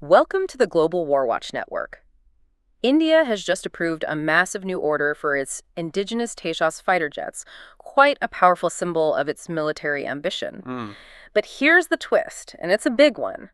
Welcome to the Global WarWatch Network. India has just approved a massive new order for its Indigenous Tejas fighter jets, quite a powerful symbol of its military ambition. But here's the twist, and it's a big one.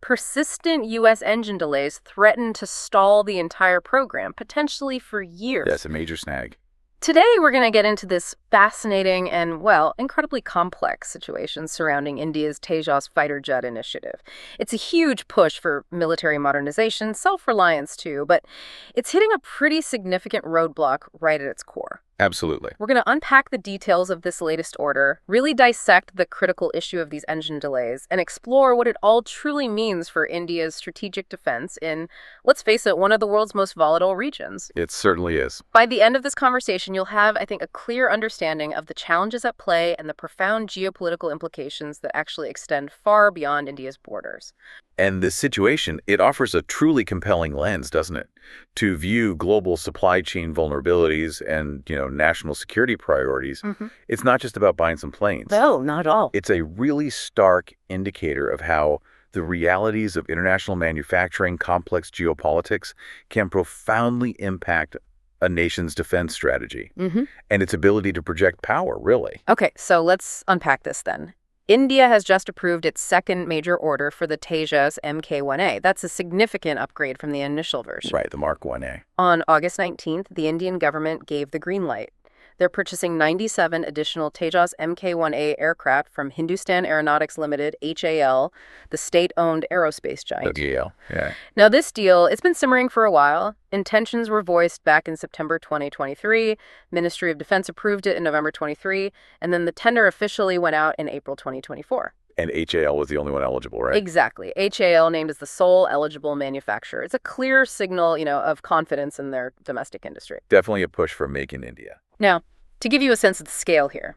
Persistent U.S. engine delays threaten to stall the entire program, potentially for years. That's a major snag. Today, we're going to get into this fascinating and, well, incredibly complex situation surrounding India's Tejas fighter jet initiative. It's a huge push for military modernization, self-reliance too, but it's hitting a pretty significant roadblock right at its core. Absolutely. We're going to unpack the details of this latest order, really dissect the critical issue of these engine delays, and explore what it all truly means for India's strategic defense in, let's face it, one of the world's most volatile regions. It certainly is. By the end of this conversation, you'll have, I think, a clear understanding of the challenges at play and the profound geopolitical implications that actually extend far beyond India's borders. And this situation, it offers a truly compelling lens, doesn't it? To view global supply chain vulnerabilities and, national security priorities. It's not just about buying some planes. No, not at all. It's a really stark indicator of how the realities of international manufacturing, complex geopolitics can profoundly impact a nation's defense strategy and its ability to project power, really. Okay, so let's unpack this then. India has just approved its second major order for the Tejas Mk1A. That's a significant upgrade from the initial version. Right, the Mark 1A. On August 19th, the Indian government gave the green light. They're purchasing 97 additional Tejas Mk1A aircraft from Hindustan Aeronautics Limited, HAL, the state-owned aerospace giant. HAL, yeah. Now, this deal, it's been simmering for a while. Intentions were voiced back in September 2023. Ministry of Defense approved it in November 23, and then the tender officially went out in April 2024. And HAL was the only one eligible, right? Exactly. HAL named as the sole eligible manufacturer. It's a clear signal, of confidence in their domestic industry. Definitely a push for Make in India. Now, to give you a sense of the scale here,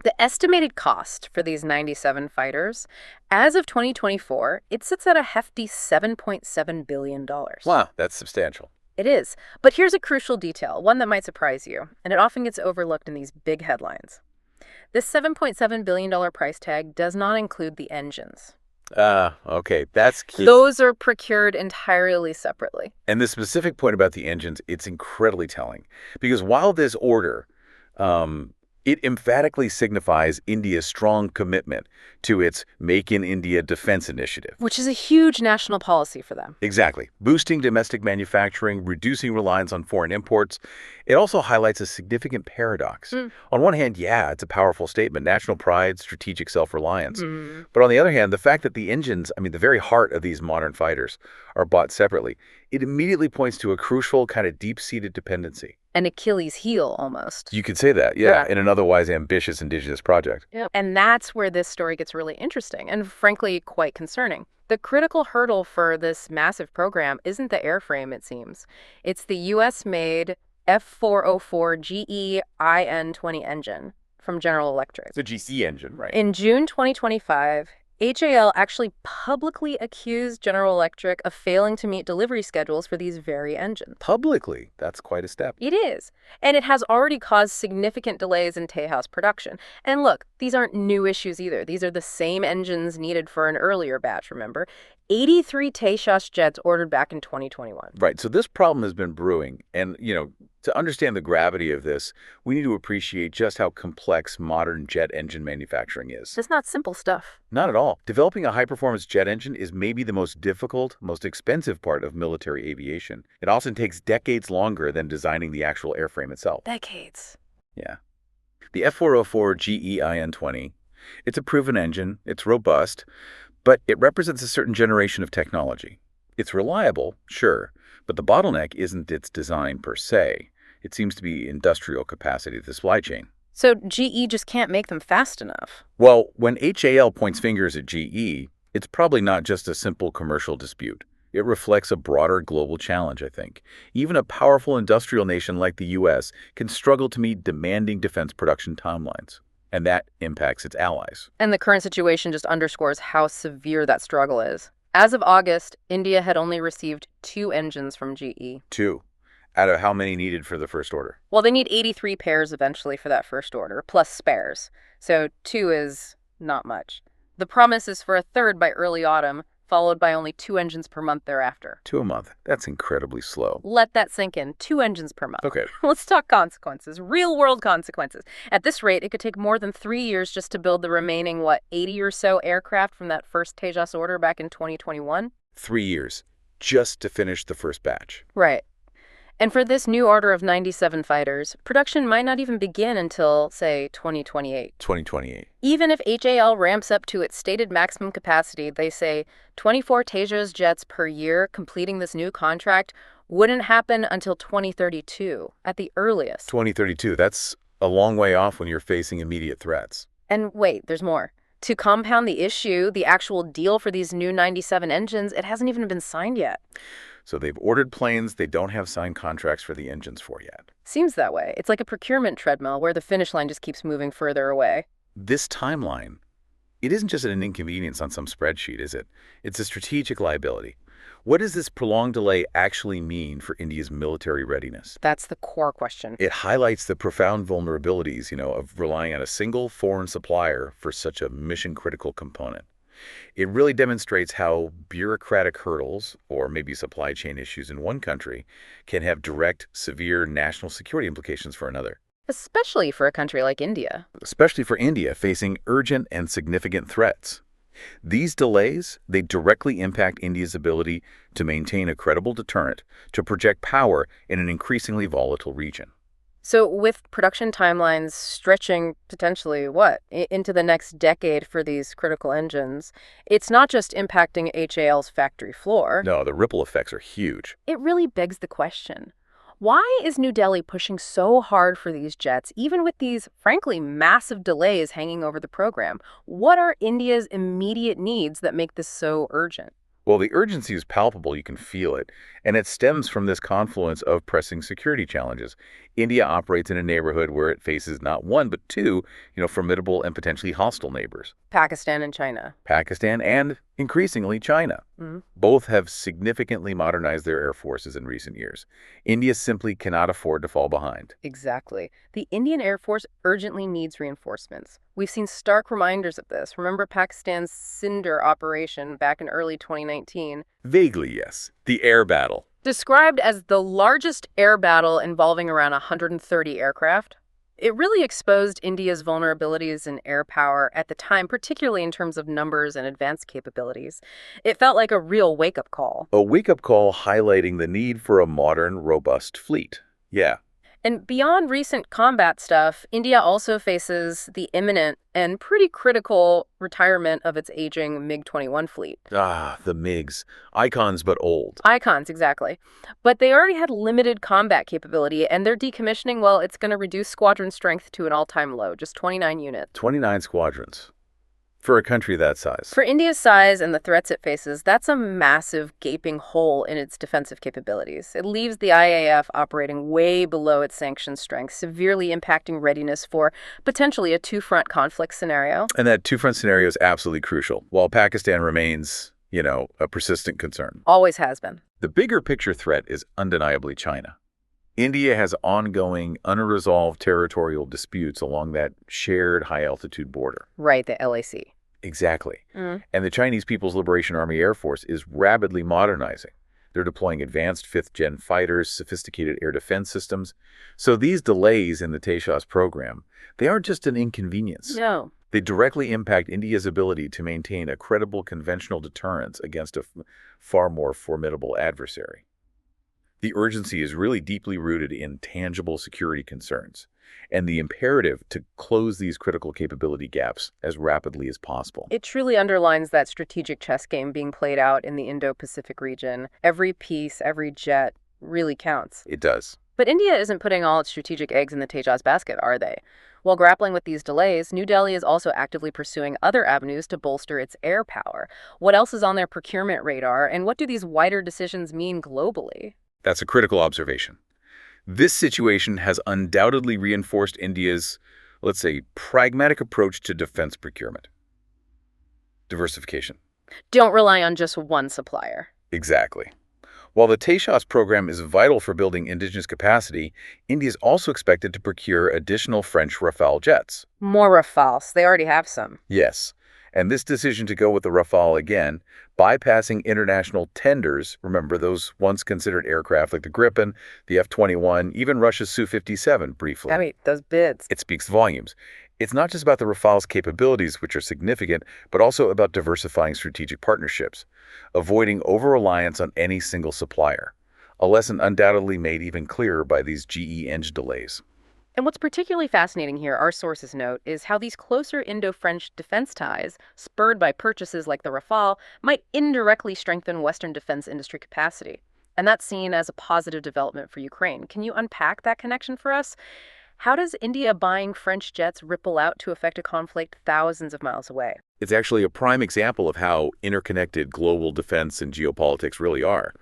the estimated cost for these 97 fighters, as of 2024, it sits at a hefty $7.7 billion. Wow, that's substantial. It is. But here's a crucial detail, one that might surprise you, and it often gets overlooked in these big headlines. This $7.7 billion price tag does not include the engines. Okay, that's key. Those are procured entirely separately. And the specific point about the engines, it's incredibly telling. Because while this order, it emphatically signifies India's strong commitment to its Make in India defense initiative. Which is a huge national policy for them. Exactly. Boosting domestic manufacturing, reducing reliance on foreign imports. It also highlights a significant paradox. On one hand, yeah, it's a powerful statement, national pride, strategic self-reliance. But on the other hand, the fact that the engines, the very heart of these modern fighters, are bought separately, it immediately points to a crucial kind of deep-seated dependency. An Achilles heel, almost. You could say that, yeah, in an otherwise ambitious indigenous project. Yeah. And that's where this story gets really interesting and, frankly, quite concerning. The critical hurdle for this massive program isn't the airframe, it seems. It's the U.S.-made F404-GE-IN20 engine from General Electric. It's a GC engine, right? In June 2025, HAL actually publicly accused General Electric of failing to meet delivery schedules for these very engines. Publicly? That's quite a step. It is. And it has already caused significant delays in Tejas production. And look, these aren't new issues either. These are the same engines needed for an earlier batch, remember? 83 Tejas jets ordered back in 2021. Right. So this problem has been brewing. And, to understand the gravity of this, we need to appreciate just how complex modern jet engine manufacturing is. It's not simple stuff. Not at all. Developing a high-performance jet engine is maybe the most difficult, most expensive part of military aviation. It often takes decades longer than designing the actual airframe itself. Decades. Yeah. The F404-GE-IN20, it's a proven engine, it's robust, but it represents a certain generation of technology. It's reliable, sure, but the bottleneck isn't its design per se. It seems to be industrial capacity of the supply chain. So GE just can't make them fast enough. Well, when HAL points fingers at GE, it's probably not just a simple commercial dispute. It reflects a broader global challenge, I think. Even a powerful industrial nation like the U.S. can struggle to meet demanding defense production timelines. And that impacts its allies. And the current situation just underscores how severe that struggle is. As of August, India had only received 2 engines from GE. 2. Out of how many needed for the first order? Well, they need 83 pairs eventually for that first order, plus spares. So 2 is not much. The promise is for a third by early autumn, followed by only 2 engines per month thereafter. 2 a month. That's incredibly slow. Let that sink in. 2 engines per month. Okay. Let's talk consequences, real-world consequences. At this rate, it could take more than 3 years just to build the remaining, 80 or so aircraft from that first Tejas order back in 2021? 3 years, just to finish the first batch. Right. And for this new order of 97 fighters, production might not even begin until, say, 2028. 2028. Even if HAL ramps up to its stated maximum capacity, they say 24 Tejas jets per year completing this new contract wouldn't happen until 2032, at the earliest. 2032, that's a long way off when you're facing immediate threats. And wait, there's more. To compound the issue, the actual deal for these new 97 engines, it hasn't even been signed yet. So they've ordered planes they don't have signed contracts for the engines for yet. Seems that way. It's like a procurement treadmill where the finish line just keeps moving further away. This timeline, it isn't just an inconvenience on some spreadsheet, is it? It's a strategic liability. What does this prolonged delay actually mean for India's military readiness? That's the core question. It highlights the profound vulnerabilities, of relying on a single foreign supplier for such a mission-critical component. It really demonstrates how bureaucratic hurdles, or maybe supply chain issues in one country, can have direct, severe national security implications for another. Especially for a country like India. Especially for India, facing urgent and significant threats. These delays, they directly impact India's ability to maintain a credible deterrent, to project power in an increasingly volatile region. So with production timelines stretching potentially, into the next decade for these critical engines, it's not just impacting HAL's factory floor. No, the ripple effects are huge. It really begs the question, why is New Delhi pushing so hard for these jets, even with these, frankly, massive delays hanging over the program? What are India's immediate needs that make this so urgent? Well, the urgency is palpable, you can feel it, and it stems from this confluence of pressing security challenges. India operates in a neighborhood where it faces not one, but two, formidable and potentially hostile neighbors. Pakistan and China. Pakistan and, increasingly, China. Mm-hmm. Both have significantly modernized their air forces in recent years. India simply cannot afford to fall behind. Exactly. The Indian Air Force urgently needs reinforcements. We've seen stark reminders of this. Remember Pakistan's Sindh operation back in early 2019? Vaguely, yes. The air battle. Described as the largest air battle involving around 130 aircraft. It really exposed India's vulnerabilities in air power at the time, particularly in terms of numbers and advanced capabilities. It felt like a real wake-up call. A wake-up call highlighting the need for a modern, robust fleet. Yeah. And beyond recent combat stuff, India also faces the imminent and pretty critical retirement of its aging MiG-21 fleet. Ah, the MiGs. Icons, but old. Icons, exactly. But they already had limited combat capability, and their decommissioning, well, it's going to reduce squadron strength to an all-time low, just 29 units. 29 squadrons. For a country that size. For India's size and the threats it faces, that's a massive gaping hole in its defensive capabilities. It leaves the IAF operating way below its sanctioned strength, severely impacting readiness for potentially a two-front conflict scenario. And that two-front scenario is absolutely crucial, while Pakistan remains, a persistent concern. Always has been. The bigger picture threat is undeniably China. India has ongoing, unresolved territorial disputes along that shared high-altitude border. Right, the LAC. Exactly. And the Chinese People's Liberation Army Air Force is rapidly modernizing. They're deploying advanced fifth-gen fighters, sophisticated air defense systems. So these delays in the Tejas program, they aren't just an inconvenience. No. They directly impact India's ability to maintain a credible conventional deterrence against a far more formidable adversary. The urgency is really deeply rooted in tangible security concerns and the imperative to close these critical capability gaps as rapidly as possible. It truly underlines that strategic chess game being played out in the Indo-Pacific region. Every piece, every jet really counts. It does. But India isn't putting all its strategic eggs in the Tejas basket, are they? While grappling with these delays, New Delhi is also actively pursuing other avenues to bolster its air power. What else is on their procurement radar, and what do these wider decisions mean globally? That's a critical observation. This situation has undoubtedly reinforced India's, let's say, pragmatic approach to defense procurement. Diversification. Don't rely on just one supplier. Exactly. While the Tejas program is vital for building indigenous capacity, India is also expected to procure additional French Rafale jets. More Rafales. They already have some. Yes. And this decision to go with the Rafale again, bypassing international tenders, remember those once considered aircraft like the Gripen, the F-21, even Russia's Su-57 briefly. I mean, those bids. It speaks volumes. It's not just about the Rafale's capabilities, which are significant, but also about diversifying strategic partnerships, avoiding over-reliance on any single supplier, a lesson undoubtedly made even clearer by these GE engine delays. And what's particularly fascinating here, our sources note, is how these closer Indo-French defense ties, spurred by purchases like the Rafale, might indirectly strengthen Western defense industry capacity. And that's seen as a positive development for Ukraine. Can you unpack that connection for us? How does India buying French jets ripple out to affect a conflict thousands of miles away? It's actually a prime example of how interconnected global defense and geopolitics really are.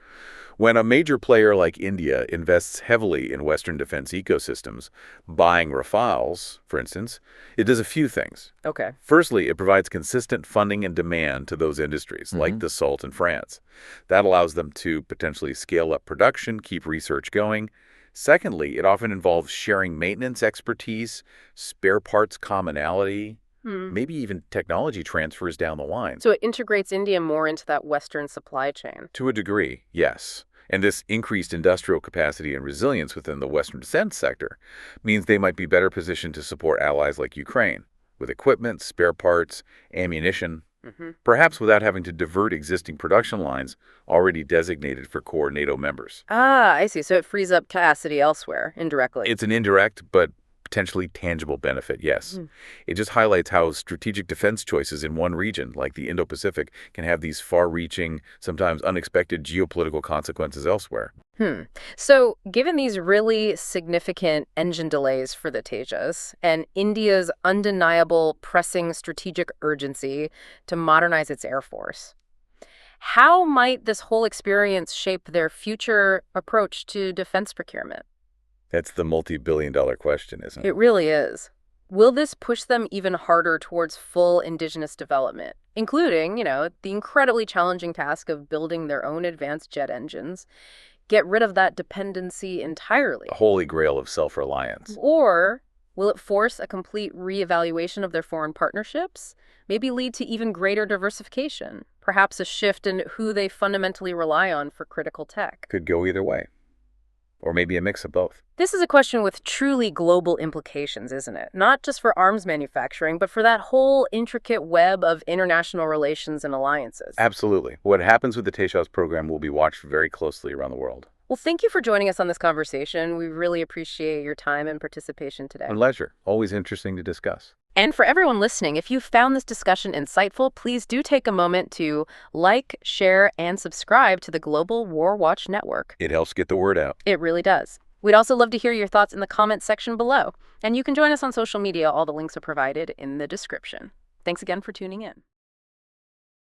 When a major player like India invests heavily in Western defense ecosystems, buying Rafales, for instance, it does a few things. Okay. Firstly, it provides consistent funding and demand to those industries, like Dassault in France. That allows them to potentially scale up production, keep research going. Secondly, it often involves sharing maintenance expertise, spare parts commonality, maybe even technology transfers down the line. So it integrates India more into that Western supply chain. To a degree, yes. And this increased industrial capacity and resilience within the Western defense sector means they might be better positioned to support allies like Ukraine, with equipment, spare parts, ammunition, perhaps without having to divert existing production lines already designated for core NATO members. Ah, I see. So it frees up capacity elsewhere, indirectly. It's an indirect but potentially tangible benefit, yes. It just highlights how strategic defense choices in one region, like the Indo-Pacific, can have these far-reaching, sometimes unexpected geopolitical consequences elsewhere. So given these really significant engine delays for the Tejas and India's undeniable pressing strategic urgency to modernize its air force, how might this whole experience shape their future approach to defense procurement? That's the multi-billion-dollar question, isn't it? It really is. Will this push them even harder towards full indigenous development, including, the incredibly challenging task of building their own advanced jet engines, get rid of that dependency entirely? The holy grail of self-reliance. Or will it force a complete reevaluation of their foreign partnerships, maybe lead to even greater diversification, perhaps a shift in who they fundamentally rely on for critical tech? Could go either way. Or maybe a mix of both. This is a question with truly global implications, isn't it? Not just for arms manufacturing, but for that whole intricate web of international relations and alliances. Absolutely. What happens with the Tejas program will be watched very closely around the world. Well, thank you for joining us on this conversation. We really appreciate your time and participation today. A pleasure. Always interesting to discuss. And for everyone listening, if you found this discussion insightful, please do take a moment to like, share, and subscribe to the Global WarWatch Network. It helps get the word out. It really does. We'd also love to hear your thoughts in the comments section below. And you can join us on social media. All the links are provided in the description. Thanks again for tuning in.